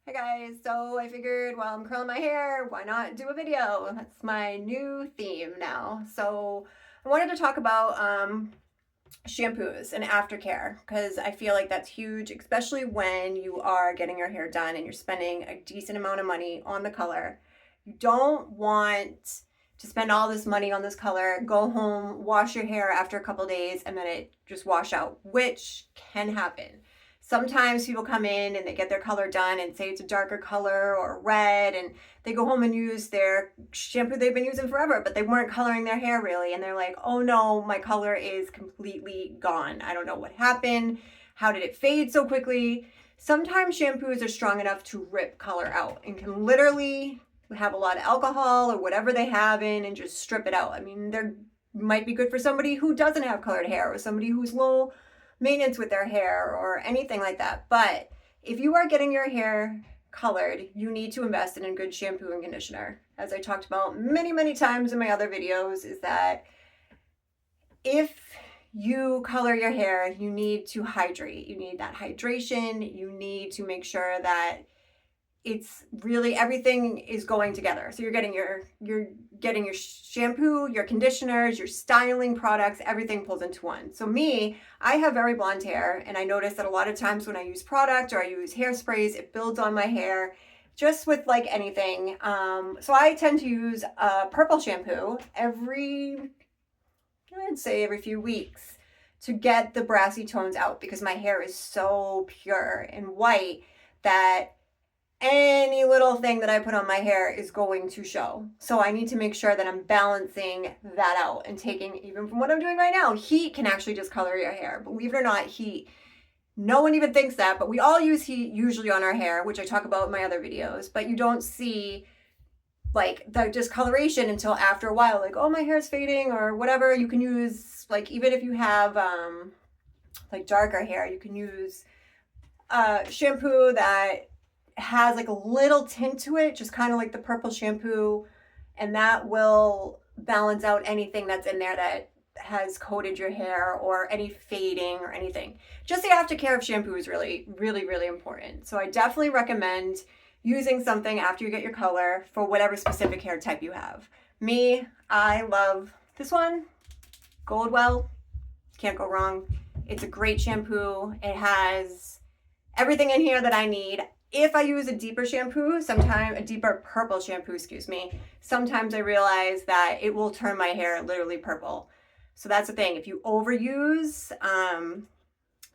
Hey guys, so I figured while I'm curling my hair, why not do a video? That's my new theme now. So I wanted to talk about shampoos and aftercare because I feel like that's huge, especially when you are getting your hair done and you're spending a decent amount of money on the color. You don't want to spend all this money on this color, go home, wash your hair after a couple days, and then it just wash out, which can happen. Sometimes people come in and they get their color done and say it's a darker color or red, and they go home and use their shampoo they've been using forever, but they weren't coloring their hair really. And they're like, oh no, my color is completely gone. I don't know what happened. How did it fade so quickly? Sometimes shampoos are strong enough to rip color out and can literally have a lot of alcohol or whatever they have in and just strip it out. I mean, they might be good for somebody who doesn't have colored hair or somebody who's low maintenance with their hair or anything like that. But if you are getting your hair colored, you need to invest in a good shampoo and conditioner. As I talked about many times in my other videos, is that if you color your hair, you need to hydrate. You need that hydration. You need to make sure that it's really everything is going together. So you're getting your shampoo, your conditioners, your styling products, everything pulls into one. So me, I have very blonde hair, and I notice that a lot of times when I use product or I use hairsprays, it builds on my hair just with like anything. So I tend to use a purple shampoo I'd say every few weeks to get the brassy tones out because my hair is so pure and white that any little thing that I put on my hair is going to show. So I need to make sure that I'm balancing that out and taking, even from what I'm doing right now, heat can actually just color your hair. Believe it or not, heat. No one even thinks that, but we all use heat usually on our hair, which I talk about in my other videos, but you don't see like the discoloration until after a while, like, oh, my hair's fading or whatever. You can use, like, even if you have like darker hair, you can use shampoo that has like a little tint to it, just kind of like the purple shampoo, and that will balance out anything that's in there that has coated your hair or any fading or anything. Just the aftercare of shampoo is really important. So I definitely recommend using something after you get your color for whatever specific hair type you have. Me, I love this one, Goldwell. Can't go wrong. It's a great shampoo. It has everything in here that I need. If I use a deeper shampoo, a deeper purple shampoo, excuse me, sometimes I realize that it will turn my hair literally purple. So that's the thing. If you overuse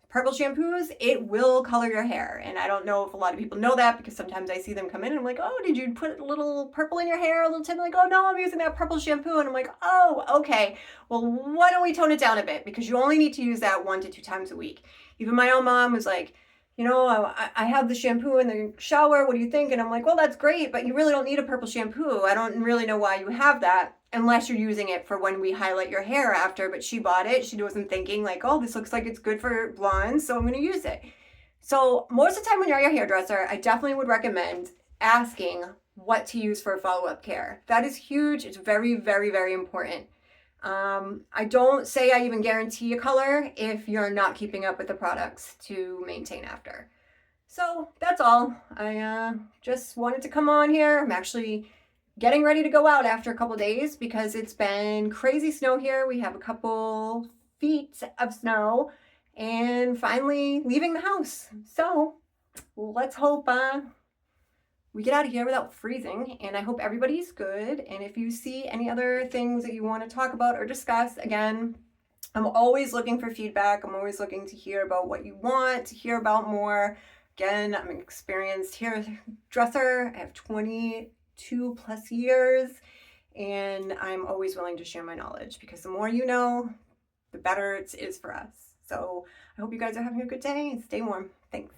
purple shampoos, it will color your hair. And I don't know if a lot of people know that because sometimes I see them come in and I'm like, oh, did you put a little purple in your hair? A little tint? Like, oh no, I'm using that purple shampoo. And I'm like, oh, okay. Well, why don't we tone it down a bit? Because you only need to use that 1 to 2 times a week. Even my own mom was like, you know, I have the shampoo in the shower. What do you think? And I'm like, well, that's great, but you really don't need a purple shampoo. I don't really know why you have that unless you're using it for when we highlight your hair after. But she bought it. She wasn't thinking like, oh, this looks like it's good for blondes, so I'm going to use it. So most of the time when you're your hairdresser, I definitely would recommend asking what to use for follow-up care. That is huge. It's very important. I don't say I even guarantee a color if you're not keeping up with the products to maintain after. So that's all. I just wanted to come on here. I'm actually getting ready to go out after a couple days because it's been crazy snow here. We have a couple feet of snow and finally leaving the house. So let's hope we get out of here without freezing, and I hope everybody's good. And if you see any other things that you want to talk about or discuss, again, I'm always looking for feedback. I'm always looking to hear about what you want to hear about more. Again, I'm an experienced hairdresser. I have 22 plus years, and I'm always willing to share my knowledge because the more you know, the better it is for us. So I hope you guys are having a good day and stay warm. Thanks.